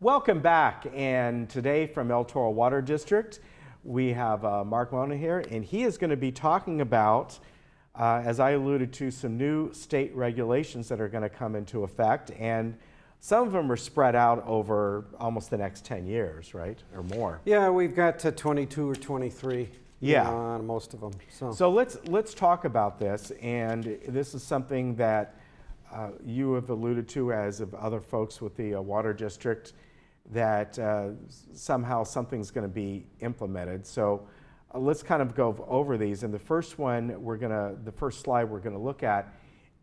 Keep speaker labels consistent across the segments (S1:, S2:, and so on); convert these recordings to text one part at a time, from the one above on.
S1: Welcome back, and today from El Toro Water District we have Mark Mona here, and he is going to be talking about, as I alluded to, some new state regulations that are going to come into effect, and some of them are spread out over almost the next 10 years, right, or more.
S2: Yeah, we've got to 22 or 23 on most of them.
S1: So let's talk about this, and this is something that you have alluded to, as of other folks with the water district, that somehow something's going to be implemented. So let's kind of go over these. And the first slide we're going to look at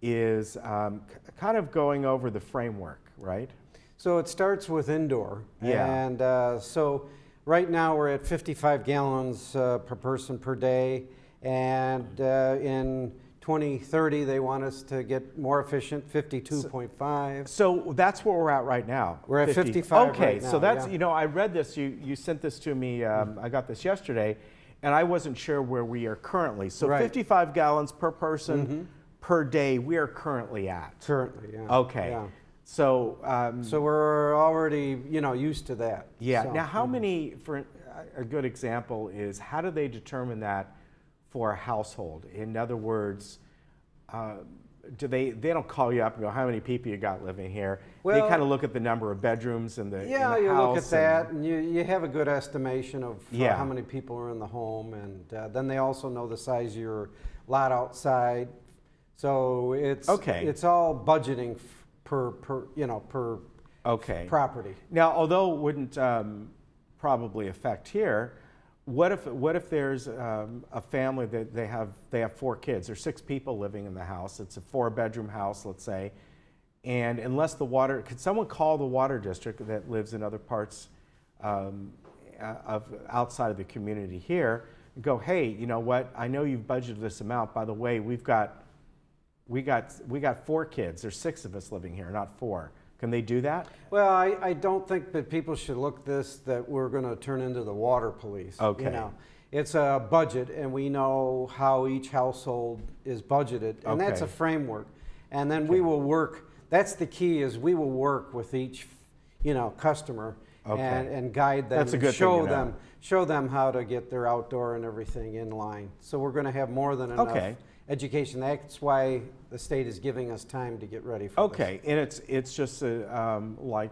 S1: is kind of going over the framework, right?
S2: So it starts with indoor.
S1: Yeah.
S2: And so right now we're at 55 gallons per person per day. And in 2030, they want us to get more efficient, 52.5.
S1: So that's where we're at right now.
S2: We're at 55
S1: Okay,
S2: right now,
S1: so that's,
S2: yeah.
S1: you know, I read this, you sent this to me, I got this yesterday, and I wasn't sure where we are currently. So
S2: Right.
S1: 55 gallons per person per day we are currently at.
S2: Currently, yeah.
S1: Okay.
S2: Yeah.
S1: So,
S2: So we're already, used to that.
S1: yeah.
S2: So,
S1: Now, how many, for a good example is, how do they determine that for a household? In other words, they don't call you up and go, how many people you got living here?
S2: Well,
S1: they kind of look at the number of bedrooms in the,
S2: yeah,
S1: in the
S2: you
S1: house.
S2: look at that, and you have a good estimation of
S1: Yeah.
S2: how many people are in the home, and then they also know the size of your lot outside. So it's all budgeting per
S1: Okay.
S2: property.
S1: Now, although it wouldn't probably affect here, what if there's a family that they have 4 kids or 6 people living in the house? It's a 4-bedroom house, let's say, and unless could someone call the water district that lives in other parts of outside of the community here and go, hey, you know what? I know you've budgeted this amount. By the way, we got 4 kids. There's 6 of us living here, not 4. Can they do that?
S2: Well, I don't think that people should look that we're going to turn into the water police.
S1: Okay.
S2: It's a budget, and we know how each household is budgeted, and that's a framework. And then we will work. That's the key. Is we will work with each, customer and guide them.
S1: That's a good
S2: show
S1: thing to know.
S2: Show them how to get their outdoor and everything in line. So we're going to have more than enough education. That's why the state is giving us time to get ready for this.
S1: And it's just like,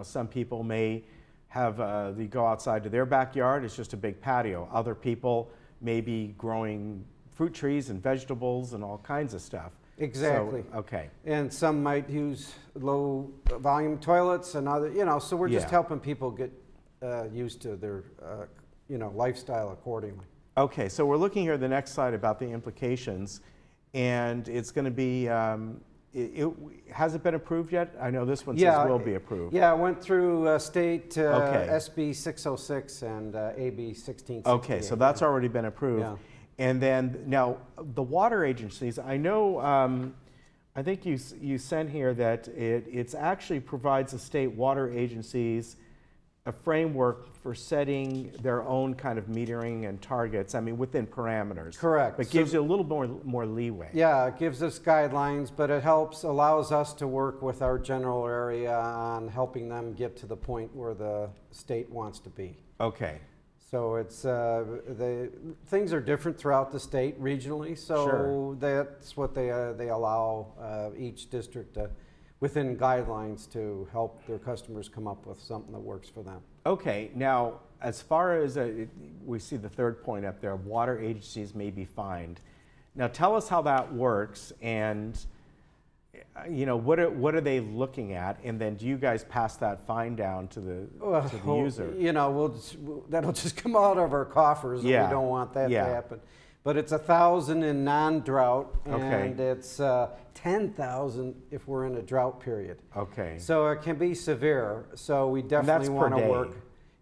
S1: some people may have they go outside to their backyard. It's just a big patio. Other people may be growing fruit trees and vegetables and all kinds of stuff.
S2: Exactly.
S1: So, okay.
S2: And some might use low volume toilets and other, so we're just helping people get used to their, lifestyle accordingly.
S1: Okay, so we're looking here at the next slide about the implications, and it's going to be, has it been approved yet? I know this one says will be approved.
S2: Yeah, it went through state SB 606 and AB 1668.
S1: Okay, so that's already been approved.
S2: Yeah.
S1: And then now the water agencies, I know, I think you sent here that it actually provides the state water agencies a framework for setting their own kind of metering and targets, within parameters.
S2: Correct.
S1: But gives you a little more leeway.
S2: Yeah, it gives us guidelines, but it allows us to work with our general area on helping them get to the point where the state wants to be.
S1: Okay.
S2: So it's things are different throughout the state regionally, so that's what they allow each district within guidelines to help their customers come up with something that works for them.
S1: Okay, now as far as we see the third point up there, water agencies may be fined. Now tell us how that works, and what are they looking at, and then do you guys pass that fine down to the user?
S2: That'll just come out of our coffers, and we don't want that to happen. But it's 1,000 in non-drought, and it's 10,000 if we're in a drought period.
S1: Okay.
S2: So it can be severe. So we definitely want to work.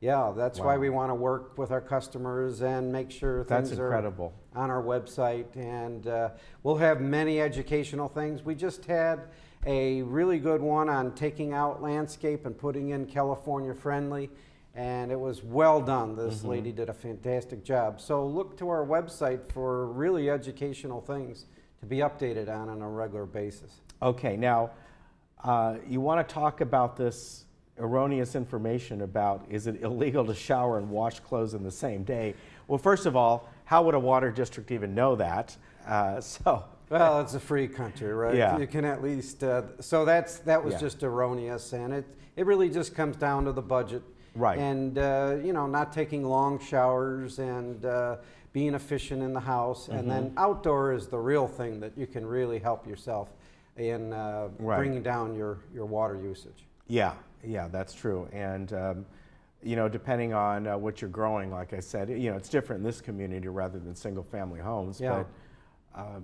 S2: Yeah, that's why we want to work with our customers and make sure things are on our website. And we'll have many educational things. We just had a really good one on taking out landscape and putting in California friendly. And it was well done. This lady did a fantastic job. So look to our website for really educational things to be updated on a regular basis.
S1: Okay, now you want to talk about this erroneous information about, is it illegal to shower and wash clothes in the same day? Well, first of all, how would a water district even know that?
S2: Well, it's a free country, right?
S1: Yeah.
S2: You can at least, so that was just erroneous, and it really just comes down to the budget.
S1: Right.
S2: And, you know, not taking long showers and being efficient in the house. And then outdoor is the real thing that you can really help yourself in bringing down your water usage.
S1: Yeah, yeah, that's true. And, you know, depending on what you're growing, like I said, you know, it's different in this community rather than single family homes.
S2: Yeah.
S1: But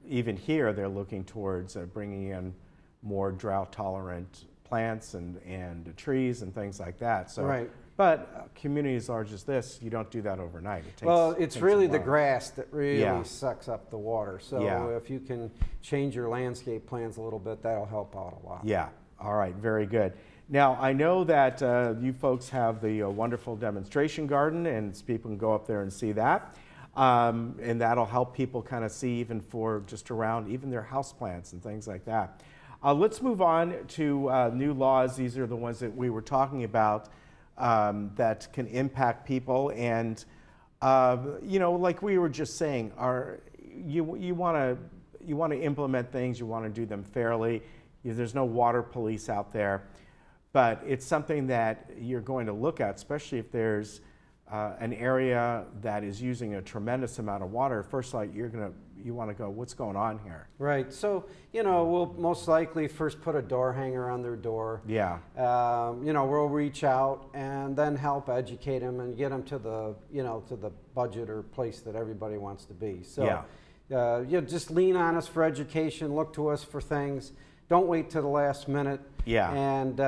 S1: even here, they're looking towards bringing in more drought tolerant plants and trees and things like that. So,
S2: right.
S1: But communities large as this, you don't do that overnight. It takes,
S2: well, it's really the grass that really sucks up the water. So if you can change your landscape plans a little bit, that'll help out a lot.
S1: Yeah. All right. Very good. Now, I know that you folks have the wonderful demonstration garden, and people can go up there and see that. And that'll help people kind of see even for just around even their houseplants and things like that. Let's move on to new laws. These are the ones that we were talking about that can impact people. And, you know, like we were just saying, you want to implement things, you want to do them fairly. There's no water police out there. But it's something that you're going to look at, especially if there's an area that is using a tremendous amount of water. First, like you want to go, what's going on here?
S2: Right. So, you know, we'll most likely first put a door hanger on their door.
S1: Yeah.
S2: You know, we'll reach out and then help educate them and get them to the, you know, to the budget or place that everybody wants to be. So, you know, just lean on us for education. Look to us for things. Don't wait till the last minute.
S1: Yeah.
S2: And,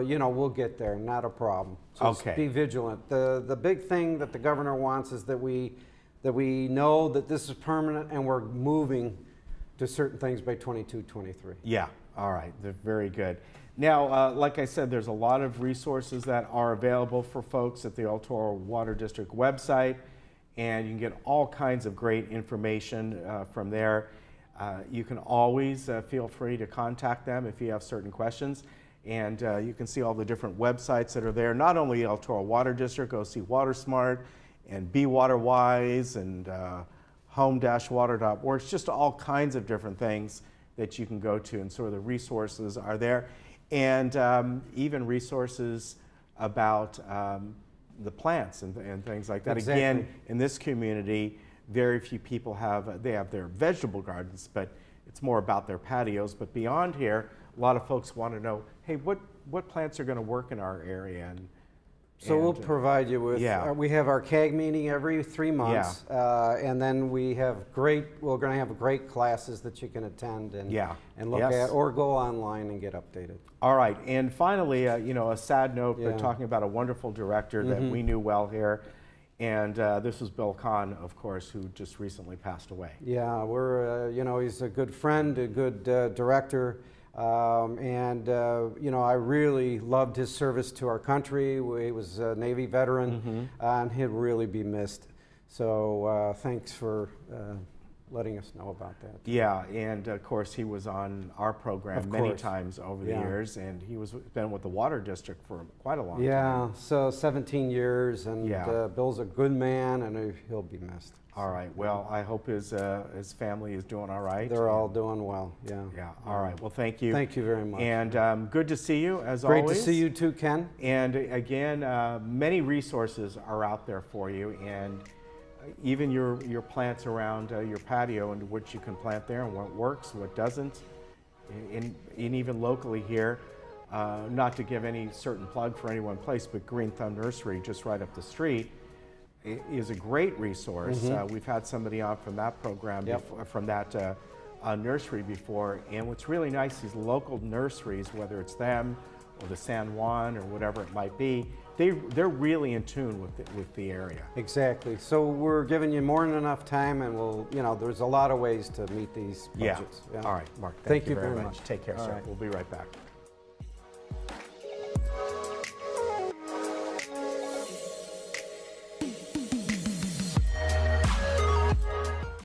S2: you know, we'll get there. Not a problem. Just be vigilant. The big thing that the governor wants is that we know that this is permanent and we're moving to certain things by 22, 23.
S1: Yeah. All right. They're very good. Now, like I said, there's a lot of resources that are available for folks at the El Toro Water District website, and you can get all kinds of great information from there. You can always feel free to contact them if you have certain questions. And you can see all the different websites that are there. Not only El Toro Water District, go see WaterSmart and Be Waterwise and home-water.org. It's just all kinds of different things that you can go to, and sort of the resources are there. And even resources about the plants and things like that.
S2: Exactly.
S1: Again, in this community, very few people have their vegetable gardens, but it's more about their patios. But beyond here, a lot of folks want to know, hey, what plants are going to work in our area?
S2: So we'll provide you with, we have our CAG meeting every 3 months, and then we're going to have great classes that you can attend and look at, or go online and get updated. All
S1: right, and finally, you know, a sad note, but talking about a wonderful director that we knew well here. And this was Bill Kahn, of course, who just recently passed away.
S2: Yeah, we're, you know, he's a good friend, a good director. You know, I really loved his service to our country. He was a Navy veteran, and he'd really be missed. So thanks for letting us know about that.
S1: Yeah, and of course he was on our program many times over the years, and he was been with the Water District for quite a long time.
S2: Yeah, so 17 years, and Bill's a good man, and he'll be missed.
S1: All right. Well, I hope his family is doing all right.
S2: They're all doing well. Yeah.
S1: Yeah. All right. Well, thank you.
S2: Thank you very much.
S1: And good to see you as always.
S2: Great to see you too, Ken.
S1: And again, many resources are out there for you, and even your plants around your patio and what you can plant there and what works, what doesn't, and even locally here. Not to give any certain plug for any one place, but Green Thumb Nursery, just right up the street, is a great resource. We've had somebody on from that program, from that nursery before, and what's really nice is local nurseries, whether it's them or the San Juan or whatever it might be, they're really in tune with the area.
S2: Exactly. So we're giving you more than enough time, and we'll, you know, there's a lot of ways to meet these budgets.
S1: Yeah. All right, Mark.
S2: Thank you very much.
S1: Take care, sir. We'll be right back.